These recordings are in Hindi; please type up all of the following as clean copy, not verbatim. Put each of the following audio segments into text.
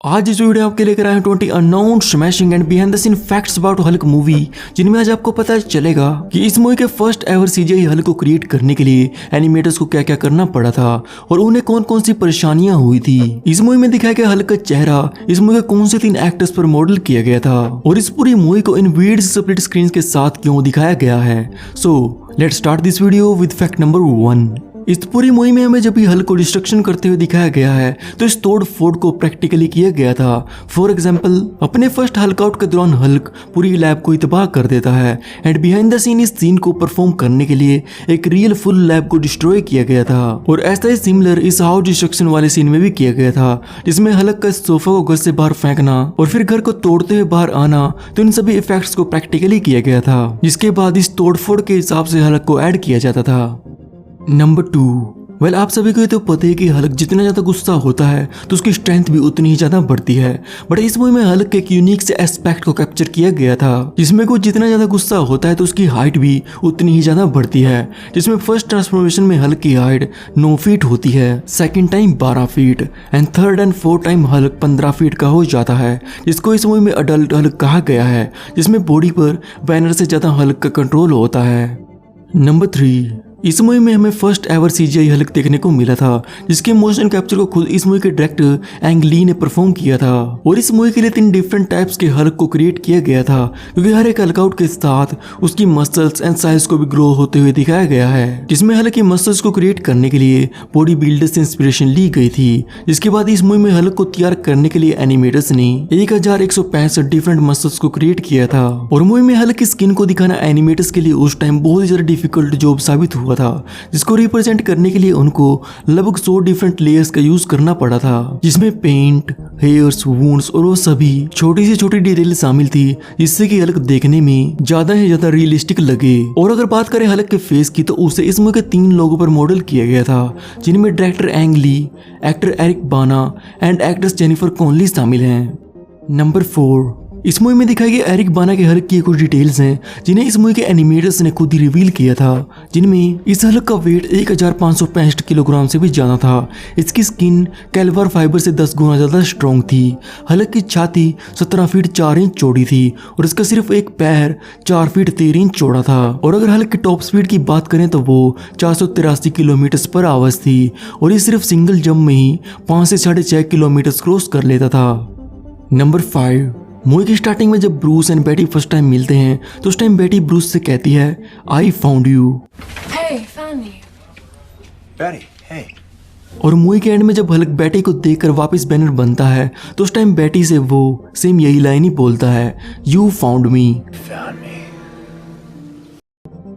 आज इस वीडियो आपके लेकर आए हैं 20 unknown smashing and behind the scene facts about Hulk movie, जिनमें आज आपको पता चलेगा कि इस मूवी के फर्स्ट एवर सीजीआई हल्क को क्रिएट करने के लिए एनिमेटर्स को क्या क्या करना पड़ा था और उन्हें कौन कौन सी परेशानियां हुई थी। इस मूवी में दिखाया गया हल्क का चेहरा इस मूवी के कौन से 3 एक्टर्स पर मॉडल किया गया था और इस पूरी मूवी को इन वियर्ड स्प्लिट स्क्रीन के साथ क्यों दिखाया गया है। So let's start this video with fact number 1। इस पूरी मूवी में हमें जब भी हल्क को डिस्ट्रक्शन करते हुए दिखाया गया है तो इस तोड़ फोड़ को प्रैक्टिकली किया गया था। फॉर एग्जाम्पल, अपने फर्स्ट हल्क आउट के दौरान हल्क पूरी लैब को तबाह कर देता है एंड बिहाइंड द सीन इस सीन को परफॉर्म करने के लिए एक रियल फुल लैब को डिस्ट्रॉय किया गया था। और ऐसा ही सिमिलर इस हाउस डिस्ट्रक्शन वाले सीन में भी किया गया था, जिसमें हल्क का सोफा को घर से बाहर फेंकना और फिर घर को तोड़ते हुए बाहर आना, तो इन सभी इफेक्ट्स को प्रैक्टिकली किया गया था, जिसके बाद इस तोड़फोड़ के हिसाब से हल्क को ऐड किया जाता था। नंबर 2। आप सभी को ये तो पता है कि हल्क जितना ज्यादा गुस्सा होता है तो उसकी स्ट्रेंथ भी उतनी ही ज्यादा बढ़ती है। बट इस मूवी में हल्क के एक यूनिक से एस्पेक्ट को कैप्चर किया गया था, जिसमें को जितना ज्यादा गुस्सा होता है तो उसकी हाइट भी उतनी ही ज्यादा बढ़ती है। जिसमें फर्स्ट ट्रांसफॉर्मेशन में हल्क की हाइट 9 फीट होती है, second time 12 feet and third and fourth time Hulk 15 feet का हो जाता है, जिसको इस मूवी में अडल्ट हल्क कहा गया है, जिसमें बॉडी पर बैनर से ज्यादा हल्क का कंट्रोल होता है। नंबर 3। इस मूवी में हमें फर्स्ट एवर सीजीआई हल्क देखने को मिला था, जिसके मोशन कैप्चर को खुद इस मूवी के डायरेक्टर एंग ली ने परफॉर्म किया था। और इस मूवी के लिए 3 डिफरेंट टाइप्स के हल्क को क्रिएट किया गया था, क्योंकि हर एक हल्क आउट के साथ उसकी मसल्स एंड साइज को भी ग्रो होते हुए दिखाया गया है। जिसमें हल्क की मसल्स को क्रिएट करने के लिए बॉडी बिल्डर से इंस्पिरेशन ली गई थी, जिसके बाद इस मूवी में हल्क को तैयार करने के लिए एनिमेटर्स ने 1165 डिफरेंट मसल्स को क्रिएट किया था। और मूवी में हल्क की स्किन को दिखाना एनिमेटर्स के लिए उस टाइम बहुत ही ज्यादा डिफिकल्ट जॉब साबित हुआ था, जिसको रिप्रेजेंट करने के लिए उनको लगभग 100 डिफरेंट लेयर्स का यूज करना पड़ा था, जिसमें पेंट, हेयर्स, वुंड्स और वो सभी छोटी से छोटी डिटेल शामिल थी, जिससे कि हल्क देखने में ज्यादा ही ज्यादा रियलिस्टिक लगे। और अगर बात करें हल्क के फेस की, तो उसे इस मूवी के 3 लोगों पर मॉडल किया गया था, जिनमें डायरेक्टर एंग ली, एक्टर एरिक बाना एंड एक्ट्रेस जेनिफर कॉनली शामिल हैं। नंबर 4। इस मूवी में दिखाई गई एरिक बाना के हल्क की कुछ डिटेल्स हैं, जिन्हें इस मूवी के एनिमेटर्स ने खुद ही रिवील किया था, जिनमें इस हल्क का वेट 1565 किलोग्राम से भी ज्यादा था। इसकी स्किन कैल्वर फाइबर से 10 गुना ज्यादा स्ट्रॉन्ग थी। हल्क की छाती 17 फीट 4 इंच चौड़ी थी और इसका सिर्फ एक पैर 4 फीट 13 इंच चौड़ा था। और अगर हल्क की टॉप स्पीड की बात करें तो वो 483 किलोमीटर पर आवर्स थी और ये सिर्फ सिंगल जंप में ही 5 से 6.5 किलोमीटर क्रॉस कर लेता था। नंबर 5। मूवी की स्टार्टिंग में जब ब्रूस एंड बेटी फर्स्ट टाइम मिलते हैं तो उस टाइम बेटी ब्रूस से कहती है, आई फाउंड यू। और मूवी के एंड में जब हल्क बेटी को देखकर वापस बैनर बनता है तो उस टाइम बेटी से वो सेम यही लाइन ही बोलता है, you found me.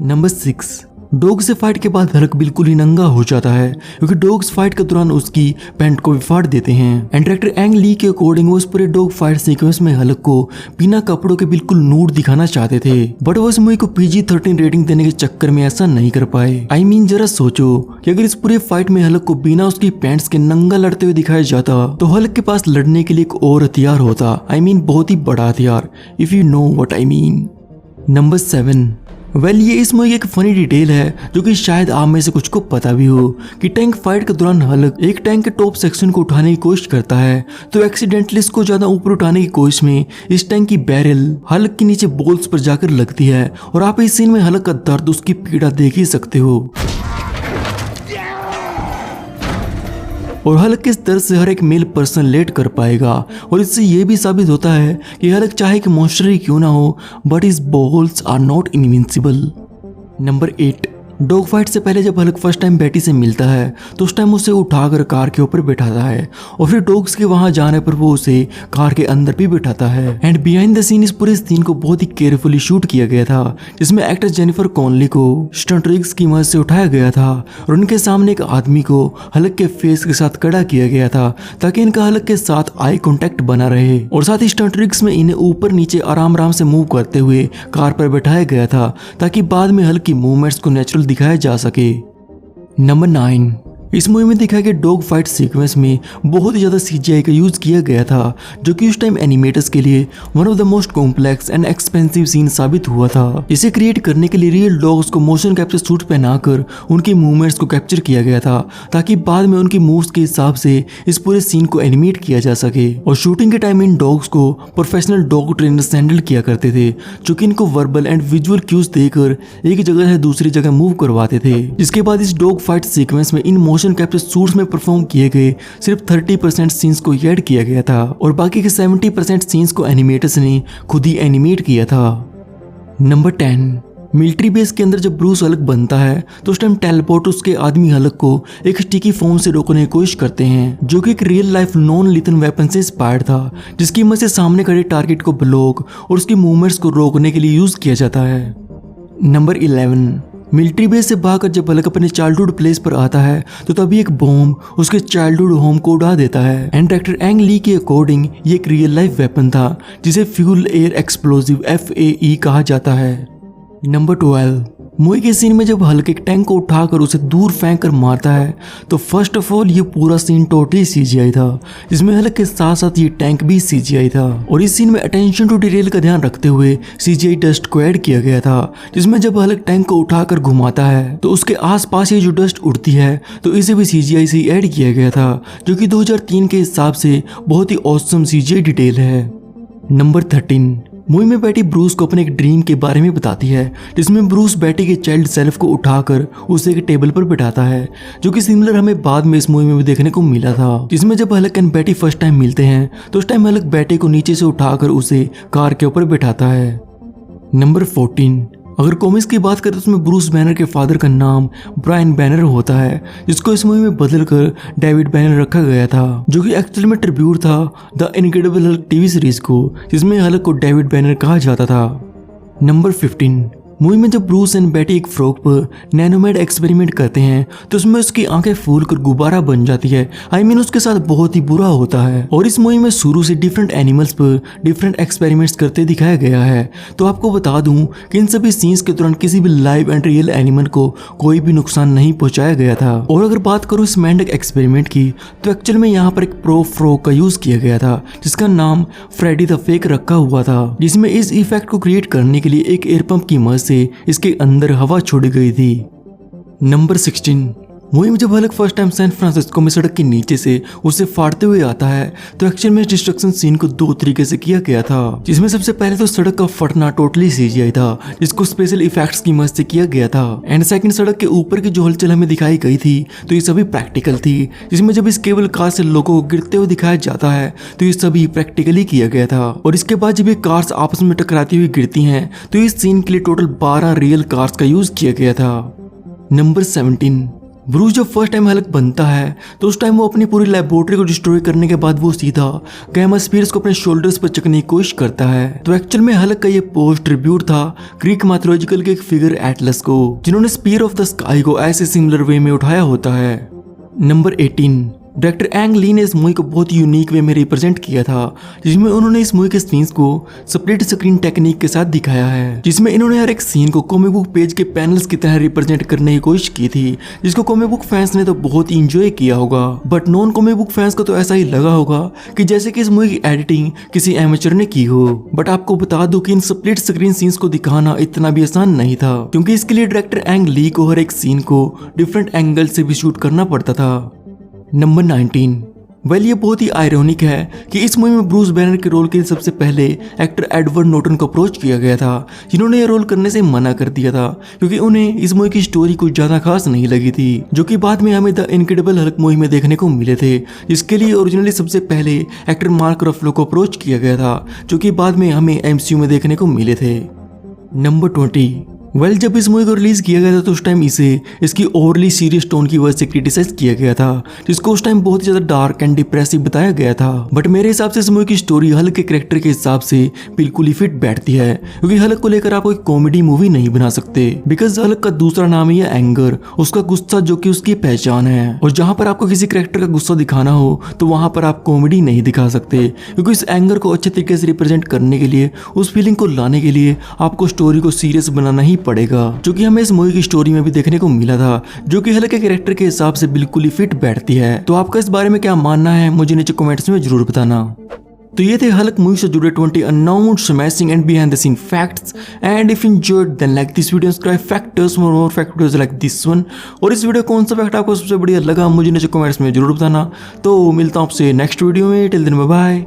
Number 6। Dog से फाइट के बाद हल्क बिल्कुल ही नंगा हो जाता है, क्योंकि डॉग्स फाइट के दौरान उसकी पैंट को भी फाड़ देते हैं। एंड डायरेक्टर एंग ली के अकॉर्डिंग वो इस पूरे डॉग फाइट सीक्वेंस में हल्क को बिना कपड़ों के बिल्कुल नूड दिखाना चाहते थे, बट वो इस मूवी को PG-13 रेटिंग देने के चक्कर में ऐसा नहीं कर पाए। आई मीन जरा सोचो कि अगर इस पूरे फाइट में हल्क को बिना उसकी पैंट्स के नंगा लड़ते हुए दिखाया जाता तो हल्क के पास लड़ने के लिए एक और हथियार होता, आई मीन बहुत ही बड़ा हथियार, if you know what I mean. Number 7। ये इस मूवी की एक फनी डिटेल है जो कि शायद आप में से कुछ को पता भी हो, कि टैंक फाइट के दौरान हल्क एक टैंक के टॉप सेक्शन को उठाने की कोशिश करता है, तो एक्सीडेंटली इसको ज्यादा ऊपर उठाने की कोशिश में इस टैंक की बैरल हल्क के नीचे बोल्स पर जाकर लगती है। और आप इस सीन में हल्क का दर्द, उसकी पीड़ा देख ही सकते हो। और हल्क इस दर्द से हर एक मेल पर्सन लेट कर पाएगा, और इससे ये भी साबित होता है कि हल्क चाहे कि मॉन्स्टर ही क्यों ना हो, but his balls are not invincible. Number 8। Dog fight से पहले जब हल्क फर्स्ट टाइम बेटी से मिलता है तो उस टाइम उसे उठाकर कार के ऊपर बैठाता है, और फिर डॉग्स के वहां जाने पर वो उसे कार के अंदर भी बैठाता है। एंड बिहाइंड द सीन इस पूरे सीन को बहुत ही केयरफुली शूट किया गया था, जिसमें एक्टर जेनिफर कॉनली को स्टंट रिग्स की मदद से उठाया गया था और उनके सामने एक आदमी को हल्क के फेस के साथ खड़ा किया गया था, ताकि इनका हल्क के साथ आई कॉन्टेक्ट बना रहे। और साथ ही स्टंट रिग्स में इन्हें ऊपर नीचे आराम आराम से मूव करते हुए कार पर बैठाया गया था, ताकि बाद में हल्क की मूवमेंट्स को नेचुरल दिखाया जा सके। नंबर 9। इस मूवी में दिखाया गया डॉग फाइट सीक्वेंस में बहुत ही ज्यादा CGI का यूज किया गया था, जो कि उस टाइम एनिमेटर्स के लिए one of the most complex and expensive scene साबित हुआ था। इसे क्रिएट करने के लिए रियल डॉग्स को मोशन कैप्चर सूट पहनाकर उनकी मूवमेंट्स को कैप्चर किया गया था, ताकि बाद में उनकी मूव्स के हिसाब से इस पूरे सीन को एनिमेट किया जा सके। और शूटिंग के टाइम इन डॉग्स को प्रोफेशनल डॉग ट्रेनर्स हैंडल किया करते थे, जो कि इनको वर्बल एंड विजुअल क्यूज देकर एक जगह से दूसरी जगह मूव करवाते थे। इसके बाद इस डॉग फाइट सीक्वेंस में इन मोशन कैप्चर सूट्स में परफॉर्म किए गए सिर्फ 30% सीन्स को ऐड किया गया था, और बाकी के 70% सीन्स को एनिमेटर्स ने खुद ही एनिमेट किया था। नंबर 10, मिलिट्री बेस के अंदर जब ब्रूस हल्क बनता है तो उस टाइम टेलीपोर्ट उसके आदमी हल्क को एक स्टिकी फॉर्म से रोकने की कोशिश करते हैं, जो कि एक रियल लाइफ नॉन लिथन वेपन से इंस्पायर्ड था, जिसकी मदद से सामने खड़े टारगेट को ब्लॉक और उसकी मूवमेंट्स को रोकने के लिए यूज किया जाता है। नंबर 11, मिलिट्री बेस से भागकर जब हल्क अपने चाइल्डहुड प्लेस पर आता है तो तभी एक बॉम्ब उसके चाइल्डहुड होम को उड़ा देता है। एंड डायरेक्टर एंग ली के अकॉर्डिंग ये एक रियल लाइफ वेपन था, जिसे फ्यूल एयर एक्सप्लोजिव FAE कहा जाता है। नंबर 12, मूवी के सीन में जब हल्क एक टैंक को उठाकर उसे दूर फेंक कर मारता है तो फर्स्ट ऑफ ऑल ये पूरा सीन टोटली CGI था, जिसमें हल्क के साथ साथ ये टैंक भी CGI था। और इस सीन में अटेंशन टू डिटेल का ध्यान रखते हुए CGI डस्ट को ऐड किया गया था, जिसमें जब हल्क टैंक को उठाकर घुमाता है तो उसके आसपास ये जो डस्ट उड़ती है तो इसे भी CGI से ऐड किया गया था, जो कि 2003 के हिसाब से बहुत ही ऑसम CGI डिटेल है। नंबर 13, मूवी में बैटी ब्रूस को अपने एक ड्रीम के बारे में बताती है, जिसमें ब्रूस बैटी के चाइल्ड सेल्फ को उठाकर उसे एक टेबल पर बिठाता है, जो कि सिमिलर हमें बाद में इस मूवी में भी देखने को मिला था। जिसमें जब Hulk and Betty first time मिलते हैं तो उस टाइम हल्क बैटी को नीचे से उठाकर उसे कार के ऊपर बिठाता है। नंबर 14, अगर कॉमिक्स की बात करें तो उसमें ब्रूस बैनर के फादर का नाम ब्रायन बैनर होता है, जिसको इस मूवी में बदलकर डेविड बैनर रखा गया था, जो कि एक्चुअल में ट्रिब्यूट था the incredible Hulk TV series को, जिसमें हल्क को डेविड बैनर कहा जाता था। नंबर 15, मूवी में जब ब्रूस एंड बैटी एक फ्रॉग पर नैनोमेड एक्सपेरिमेंट करते हैं तो उसमें उसकी आंखें फूल कर गुब्बारा बन जाती है। उसके साथ बहुत ही बुरा होता है। और इस मूवी में शुरू से डिफरेंट एनिमल्स पर डिफरेंट एक्सपेरिमेंट्स करते दिखाया गया है। तो आपको बता दूं कि इन सभी सीन्स के दौरान किसी भी लाइव एंड रियल एनिमल को कोई भी नुकसान नहीं पहुंचाया गया था। और अगर बात करूं इस मेंढक एक्सपेरिमेंट की तो एक्चुअल में यहाँ पर एक प्रो फ्रॉग का यूज किया गया था, जिसका नाम फ्रेडी द फेक रखा हुआ था, जिसमें इस इफेक्ट को क्रिएट करने के लिए एक एयर पंप की मदद से इसके अंदर हवा छोड़ी गई थी। नंबर 16, मूवी में जब Hulk first time San Francisco में सड़क के नीचे से उसे फाड़ते हुए आता है तो एक्चुअल में डिस्ट्रक्शन सीन को दो तरीके से किया गया था, जिसमें सबसे पहले तो सड़क का फटना टोटली CGI था, जिसको स्पेशल इफेक्ट्स की मदद से किया गया था। एंड सेकंड, सड़क के ऊपर की जो हलचल हमें दिखाई गई थी तो ये सभी प्रैक्टिकल थी, जिसमें जब इस केबल कार से लोगों को गिरते हुए दिखाया जाता है तो ये सभी प्रैक्टिकली किया गया था। और इसके बाद जब ये कार्स आपस में टकराती हुई गिरती हैं तो इस सीन के लिए टोटल 12 रियल कार्स का यूज किया गया था। नंबर 17, ब्रूस जब फर्स्ट टाइम हल्क बनता है तो उस टाइम वो अपनी पूरी लेबोरेटरी को डिस्ट्रॉय करने के बाद वो सीधा गैमा स्पीयर्स को अपने शोल्डर्स पर चकने की कोशिश करता है। तो एक्चुअल में हल्क का ये पोस्ट ट्रिब्यूट था ग्रीक मैथोलॉजिकल के एक फिगर एटलस को, जिन्होंने स्पीयर ऑफ द स्काई को ऐसे सिमिलर वे में उठाया होता है। नंबर 18, डायरेक्टर एंग ली ने इस मूवी को बहुत यूनिक वे में रिप्रेजेंट किया था, जिसमें उन्होंने इस मूवी के सीन्स को स्प्लिट स्क्रीन टेक्निक के साथ दिखाया है, जिसमें इन्होंने हर एक सीन को कॉमिक बुक पेज के पैनल्स की तरह रिप्रेजेंट करने की कोशिश की थी, जिसको कॉमिक बुक फैंस ने तो बहुत ही इंजॉय किया होगा। But non comic book fans को तो ऐसा ही लगा होगा कि जैसे कि इस मूवी की एडिटिंग किसी एमेचर ने की हो। बट आपको बता दूं कि इन स्प्लिट स्क्रीन सीन्स को दिखाना इतना भी आसान नहीं था, क्योंकि इसके लिए डायरेक्टर एंग ली को हर एक सीन को डिफरेंट एंगल से भी शूट करना पड़ता था। नंबर 19, ये बहुत ही आयरॉनिक है कि इस मूवी में ब्रूस बैनर के रोल के लिए सबसे पहले एक्टर एडवर्ड नॉर्टन को अप्रोच किया गया था, जिन्होंने ये रोल करने से मना कर दिया था क्योंकि उन्हें इस मूवी की स्टोरी कुछ ज्यादा खास नहीं लगी थी, जो कि बाद में हमें द इनक्रेडिबल हल्क मूवी में देखने को मिले थे, जिसके लिए ओरिजिनली सबसे पहले एक्टर मार्क रफलो को अप्रोच किया गया था, जो कि बाद में हमें MCU में देखने को मिले थे। नंबर 20, जब इस मूवी को रिलीज किया गया था तो उस टाइम इसे इसकी ओवरली सीरियस टोन की वजह से क्रिटिसाइज किया गया था, जिसको उस टाइम बहुत ज्यादा डार्क एंड डिप्रेसिव बताया गया था। बट मेरे हिसाब से इस मूवी की स्टोरी हल्क के कैरेक्टर के हिसाब से बिल्कुल ही फिट बैठती है, क्योंकि हल्क को लेकर आप कोई कॉमेडी मूवी नहीं बना सकते, बिकॉज हल्क का दूसरा नाम ही है एंगर, उसका गुस्सा, जो कि उसकी पहचान है। और जहां पर आपको किसी कैरेक्टर का गुस्सा दिखाना हो तो वहां पर आप कॉमेडी नहीं दिखा सकते, क्योंकि इस एंगर को अच्छे तरीके से रिप्रेजेंट करने के लिए, उस फीलिंग को लाने के लिए आपको स्टोरी को सीरियस बनाना ही पड़ेगा, जो कि हमें इस मूवी की स्टोरी में भी देखने को मिला था, जो कि हल्क के कैरेक्टर के हिसाब से बिल्कुल ही फिट बैठती है। तो आपका इस बारे में क्या मानना है मुझे नीचे कमेंट्स में जरूर बताना। तो ये थे हल्क मूवी से जुड़े 20 unknown smashing and behind the scene facts. And if enjoyed then like this video, subscribe factors for more factors like this one. और इस वीडियो कौन सा फैक्ट आपको सबसे बढ़िया लगा मुझे नीचे कमेंट्स में जरूर बताना। तो मिलता हूं आपसे नेक्स्ट वीडियो में, टिल देन बाय बाय।